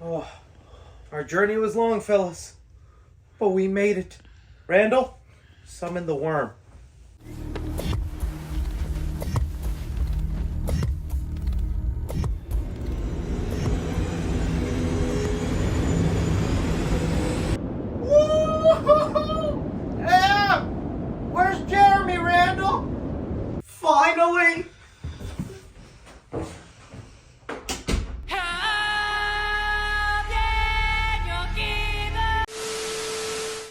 Oh, our journey was long, fellas, but we made it. Randall, summon the worm. Woo-hoo-hoo! Yeah! Where's Jeremy, Randall? Finally!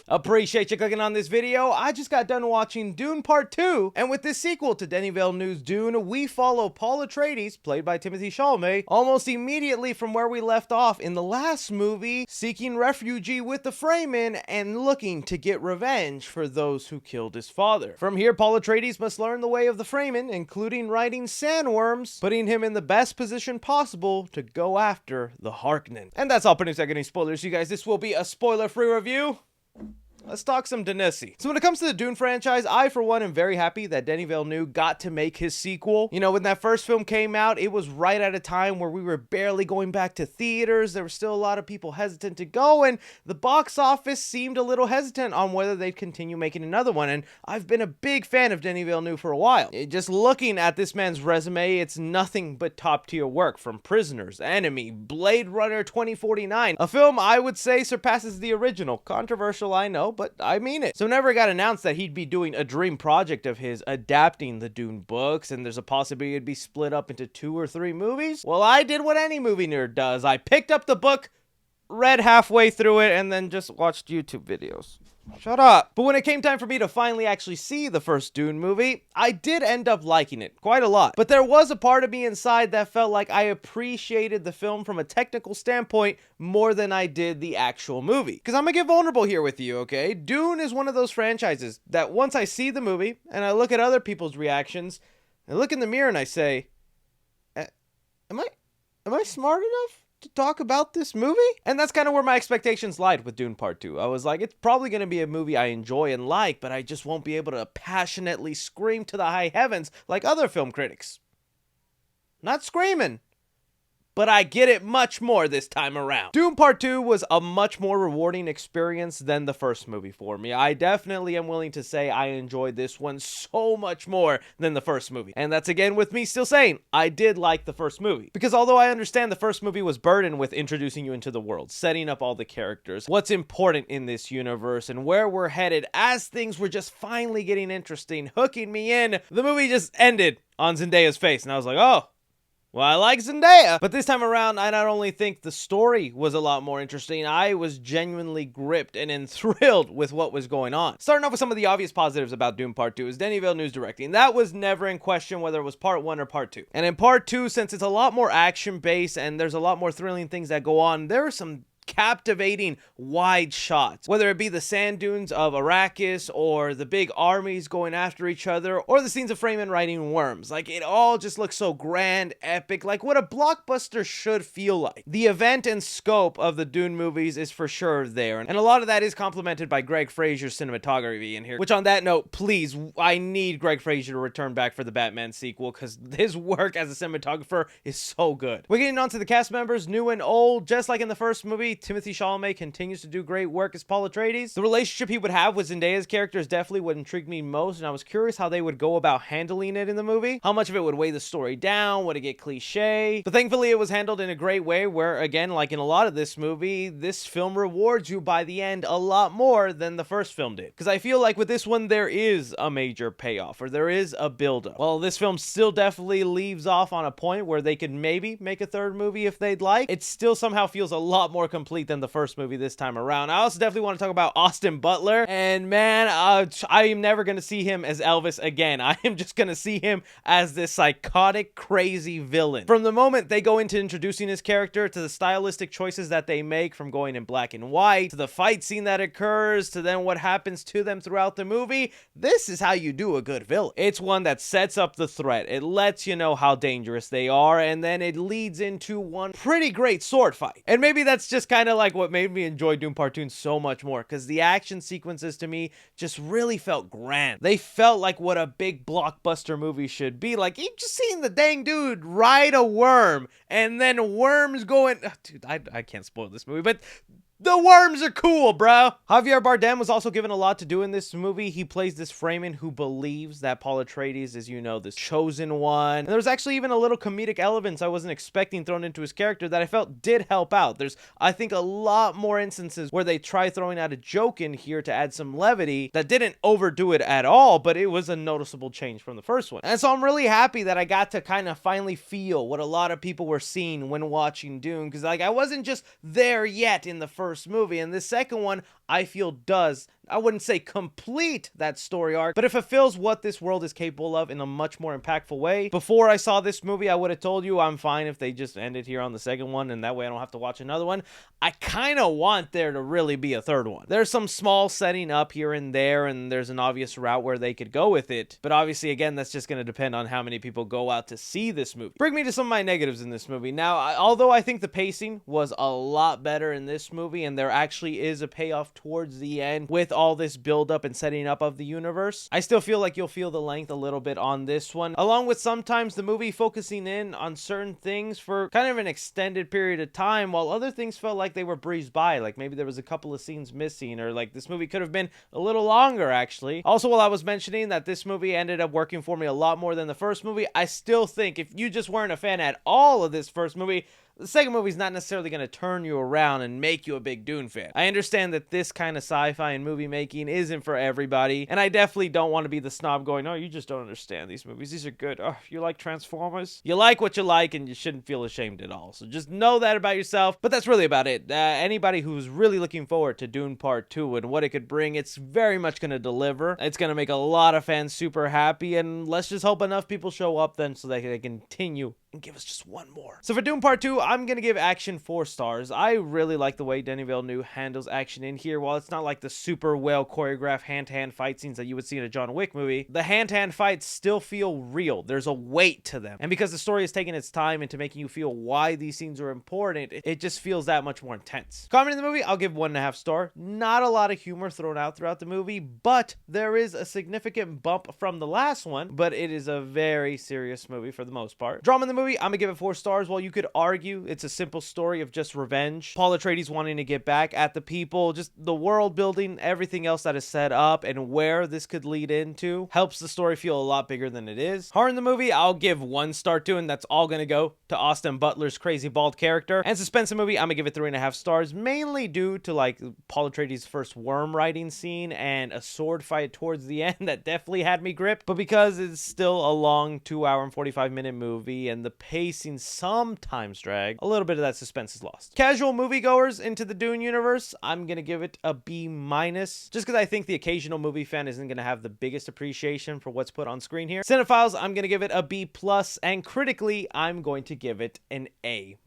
Appreciate you clicking on this video. I just got done watching Dune Part 2, and with this sequel to Denis Villeneuve's Dune, we follow Paul Atreides, played by Timothée Chalamet, almost immediately from where we left off in the last movie, seeking refuge with the Fremen and looking to get revenge for those who killed his father. From here, Paul Atreides must learn the way of the Fremen, including riding sandworms, putting him in the best position possible to go after the Harkonnen. And that's all. Putting any spoilers, you guys. This will be a spoiler-free review. Let's talk some Denis. So when it comes to the Dune franchise, I, for one, am very happy that Denis Villeneuve got to make his sequel. You know, when that first film came out, it was right at a time where we were barely going back to theaters. There were still a lot of people hesitant to go, and the box office seemed a little hesitant on whether they'd continue making another one. And I've been a big fan of Denis Villeneuve for a while. Just looking at this man's resume, it's nothing but top-tier work, from Prisoners, Enemy, Blade Runner 2049, a film I would say surpasses the original. Controversial, I know, but I mean it. So whenever it got announced that he'd be doing a dream project of his adapting the Dune books, and there's a possibility it'd be split up into 2 or 3 movies, well, I did what any movie nerd does. I picked up the book, read halfway through it, and then just watched YouTube videos. Shut up. But when it came time for me to finally actually see the first Dune movie, I did end up liking it quite a lot. But there was a part of me inside that felt like I appreciated the film from a technical standpoint more than I did the actual movie. Because I'm gonna get vulnerable here with you, okay? Dune is one of those franchises that once I see the movie and I look at other people's reactions, I look in the mirror and I say, am I smart enough to talk about this movie? And that's kind of where my expectations lied with Dune Part 2. I was like, it's probably going to be a movie I enjoy and like, but I just won't be able to passionately scream to the high heavens like other film critics. Not screaming, but I get it much more this time around. Dune Part 2 was a much more rewarding experience than the first movie for me. I definitely am willing to say I enjoyed this one so much more than the first movie. And that's again with me still saying I did like the first movie. Because although I understand the first movie was burdened with introducing you into the world, setting up all the characters, what's important in this universe, and where we're headed, as things were just finally getting interesting, hooking me in, the movie just ended on Zendaya's face. And I was like, oh, well, I like Zendaya. But this time around, I not only think the story was a lot more interesting, I was genuinely gripped and enthralled with what was going on. Starting off with some of the obvious positives about Dune Part 2 is Denis Villeneuve's directing. That was never in question whether it was Part 1 or Part 2. And in Part 2, since it's a lot more action-based and there's a lot more thrilling things that go on, there are some captivating wide shots, whether it be the sand dunes of Arrakis or the big armies going after each other or the scenes of Fremen riding worms. Like, it all just looks so grand, epic, like what a blockbuster should feel like. The event and scope of the Dune movies is for sure there, and a lot of that is complemented by Greg Fraser's cinematography in here, which on that note, please, I need Greg Fraser to return back for the Batman sequel because his work as a cinematographer is so good. We're getting on to the cast members, new and old. Just like in the first movie, Timothée Chalamet continues to do great work as Paul Atreides. The relationship he would have with Zendaya's character is definitely what intrigued me most, and I was curious how they would go about handling it in the movie. How much of it would weigh the story down? Would it get cliche? But thankfully, it was handled in a great way where, again, like in a lot of this movie, this film rewards you by the end a lot more than the first film did. Because I feel like with this one, there is a major payoff, or there is a build-up. Well, this film still definitely leaves off on a point where they could maybe make a third movie if they'd like. It still somehow feels a lot more complete than the first movie this time around. I also definitely want to talk about Austin Butler, and man, I am never going to see him as Elvis again. I am just going to see him as this psychotic, crazy villain. From the moment they go into introducing his character, to the stylistic choices that they make, from going in black and white, to the fight scene that occurs, to then what happens to them throughout the movie, this is how you do a good villain. It's one that sets up the threat, it lets you know how dangerous they are, and then it leads into one pretty great sword fight. And maybe that's just kind of like what made me enjoy Dune Part 2 so much more, because the action sequences to me just really felt grand. They felt like what a big blockbuster movie should be. Like, you just seen the dang dude ride a worm, and then worms going... Oh, dude, I can't spoil this movie, but... the worms are cool, bro. Javier Bardem was also given a lot to do in this movie. He plays this Fremen who believes that Paul Atreides is, you know, this chosen one. And there was actually even a little comedic elements I wasn't expecting thrown into his character that I felt did help out. There's, I think, a lot more instances where they try throwing out a joke in here to add some levity that didn't overdo it at all, but it was a noticeable change from the first one. And so I'm really happy that I got to kind of finally feel what a lot of people were seeing when watching Dune, because like I wasn't just there yet in the first movie, and this second one I feel does, I wouldn't say complete that story arc, but it fulfills what this world is capable of in a much more impactful way. Before I saw this movie, I would have told you I'm fine if they just ended here on the second one, and that way I don't have to watch another one. I kind of want there to really be a third one. There's some small setting up here and there, and there's an obvious route where they could go with it, but obviously, again, that's just going to depend on how many people go out to see this movie. Bring me to some of my negatives in this movie. Now, although I think the pacing was a lot better in this movie, and there actually is a payoff towards the end with all this build up and setting up of the universe, I still feel like you'll feel the length a little bit on this one, along with sometimes the movie focusing in on certain things for kind of an extended period of time, while other things felt like they were breezed by, like maybe there was a couple of scenes missing, or like this movie could have been a little longer actually. Also, while I was mentioning that this movie ended up working for me a lot more than the first movie, I still think if you just weren't a fan at all of this first movie, the second movie is not necessarily going to turn you around and make you a big Dune fan. I understand that this kind of sci-fi and movie making isn't for everybody, and I definitely don't want to be the snob going, oh, you just don't understand these movies. These are good. Oh, you like Transformers? You like what you like, and you shouldn't feel ashamed at all. So just know that about yourself, but that's really about it. Anybody who's really looking forward to Dune Part 2 and what it could bring, it's very much going to deliver. It's going to make a lot of fans super happy, and let's just hope enough people show up then so that they can continue and give us just one more. So for Dune Part 2, I'm gonna give action 4 stars. I really like the way Denis Villeneuve handles action in here. While it's not like the super well choreographed hand-to-hand fight scenes that you would see in a John Wick movie, the hand-to-hand fights still feel real. There's a weight to them. And because the story has taken its time into making you feel why these scenes are important, it just feels that much more intense. Comment in the movie, I'll give 1.5 star. Not a lot of humor thrown out throughout the movie, but there is a significant bump from the last one, but it is a very serious movie for the most part. Drama in the movie, I'm gonna give it 4 stars. While you could argue it's a simple story of just revenge, Paul Atreides wanting to get back at the people, just the world building, everything else that is set up and where this could lead into helps the story feel a lot bigger than it is. Horror in the movie, I'll give 1 star to, and that's all gonna go to Austin Butler's crazy bald character. And suspense in the movie, I'm gonna give it 3.5 stars, mainly due to like Paul Atreides' first worm riding scene and a sword fight towards the end that definitely had me gripped, but because it's still a long 2-hour and 45-minute movie and the pacing sometimes drag, a little bit of that suspense is lost. Casual moviegoers into the Dune universe, I'm gonna give it a B-, just because I think the occasional movie fan isn't gonna have the biggest appreciation for what's put on screen here. Cinephiles, I'm gonna give it a B+, and critically, I'm going to give it an A-.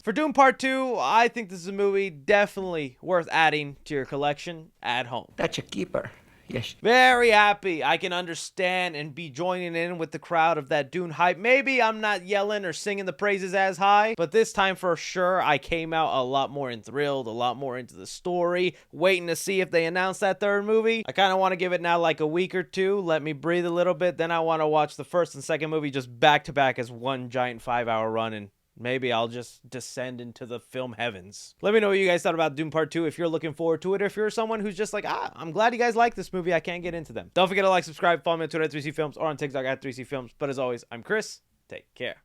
For Dune Part 2, I think this is a movie definitely worth adding to your collection at home. That's a keeper. Yes. Very happy I can understand and be joining in with the crowd of that Dune hype. Maybe I'm not yelling or singing the praises as high, but this time for sure I came out a lot more enthralled, a lot more into the story, waiting to see if they announce that third movie. I kind of want to give it now like a week or two, let me breathe a little bit, then I want to watch the first and second movie just back to back as one giant 5-hour run, and maybe I'll just descend into the film heavens. Let me know what you guys thought about Dune Part 2 if you're looking forward to it, or if you're someone who's just like, I'm glad you guys like this movie, I can't get into them. Don't forget to like, subscribe, follow me on Twitter at 3C Films, or on TikTok at 3C Films. But as always, I'm Chris. Take care.